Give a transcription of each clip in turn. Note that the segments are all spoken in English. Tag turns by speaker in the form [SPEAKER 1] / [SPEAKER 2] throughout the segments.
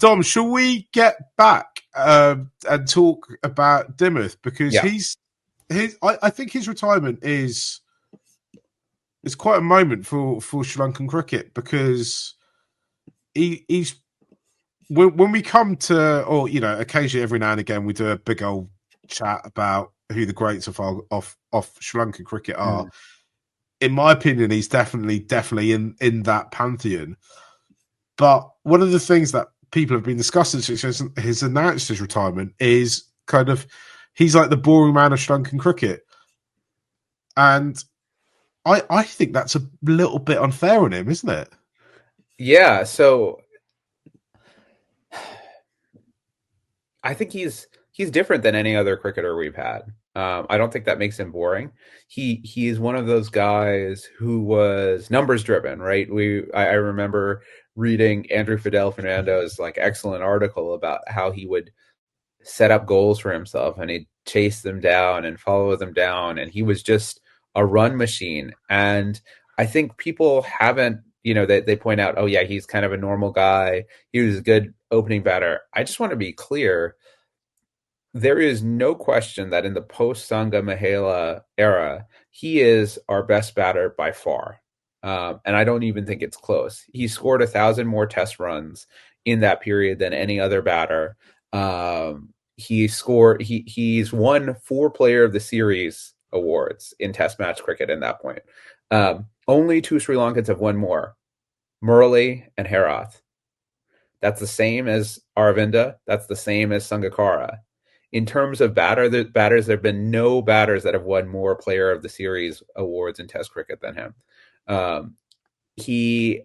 [SPEAKER 1] Dom, shall we get back and talk about Dimuth, because
[SPEAKER 2] Yeah.
[SPEAKER 1] I think his retirement is quite a moment for Sri Lankan cricket, because he's when we come to, or occasionally every now and again we do a big old chat about who the greats of Sri Lankan cricket are. In my opinion, he's definitely in that pantheon. But one of the things that people have been discussing since he's announced his retirement is kind of, he's like the boring man of Sri Lankan cricket. And I think that's a little bit unfair on him, isn't it?
[SPEAKER 2] Yeah, so I think he's different than any other cricketer we've had. I don't think that makes him boring. He is one of those guys who was numbers driven, right? I remember reading Andrew Fidel Fernando's excellent article about how he would set up goals for himself and he'd chase them down and follow them down, and he was just a run machine. And I think people haven't, they point out, oh yeah, he's kind of a normal guy. He was a good opening batter. I just want to be clear. There is no question that in the post-Sangha Mahela era, he is our best batter by far. And I don't even think it's close. He scored 1,000 more test runs in that period than any other batter. He's won 4 Player of the Series awards in test match cricket in that point. Only 2 Sri Lankans have won more, Murali and Herath. That's the same as Aravinda. That's the same as Sangakkara. In terms of batters, there have been no batters that have won more Player of the Series awards in Test cricket than him. He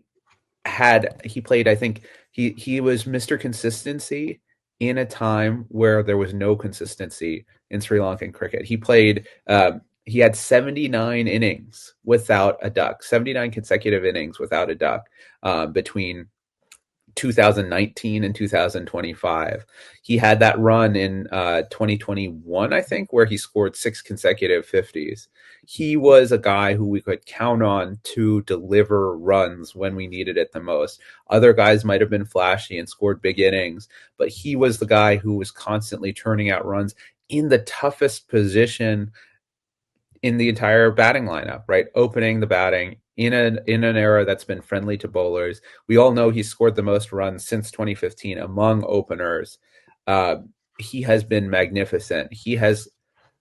[SPEAKER 2] played, I think, he was Mr. Consistency in a time where there was no consistency in Sri Lankan cricket. He had 79 innings without a duck, 79 consecutive innings without a duck between 2019 and 2025. He had that run in 2021, I think, where he scored 6 consecutive 50s. He was a guy who we could count on to deliver runs when we needed it the most. Other guys might have been flashy and scored big innings, but he was the guy who was constantly turning out runs in the toughest position in the entire batting lineup, right? Opening the batting in an era that's been friendly to bowlers. We all know he's scored the most runs since 2015 among openers. He has been magnificent. He is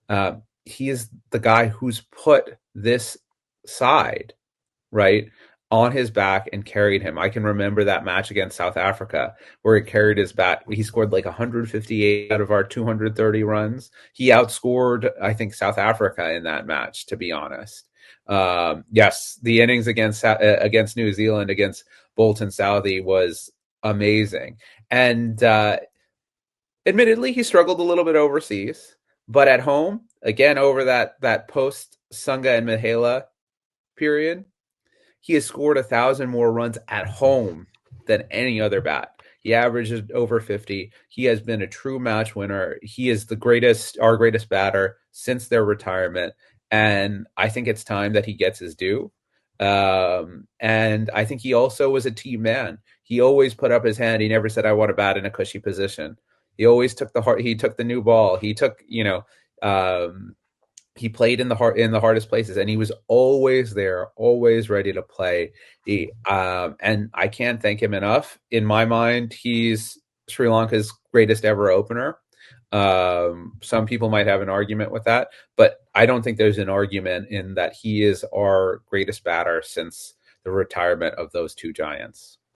[SPEAKER 2] the guy who's put this side, right, on his back and carried him. I can remember that match against South Africa where he carried his bat. He scored 158 out of our 230 runs. He outscored, I think, South Africa in that match, to be honest. Yes, the innings against New Zealand, against Bolton Southey, was amazing. And admittedly, he struggled a little bit overseas, but at home, again, over that post Sangha and Mahela period, he has scored 1,000 more runs at home than any other bat. He averages over 50. He has been a true match winner. He is our greatest batter since their retirement. And I think it's time that he gets his due. And I think he also was a team man. He always put up his hand. He never said, I want to bat in a cushy position. He always took the new ball. He took, he played in the hardest places, and he was always there, always ready to play. And I can't thank him enough. In my mind, he's Sri Lanka's greatest ever opener. Some people might have an argument with that, but I don't think there's an argument in that he is our greatest batter since the retirement of those 2 giants.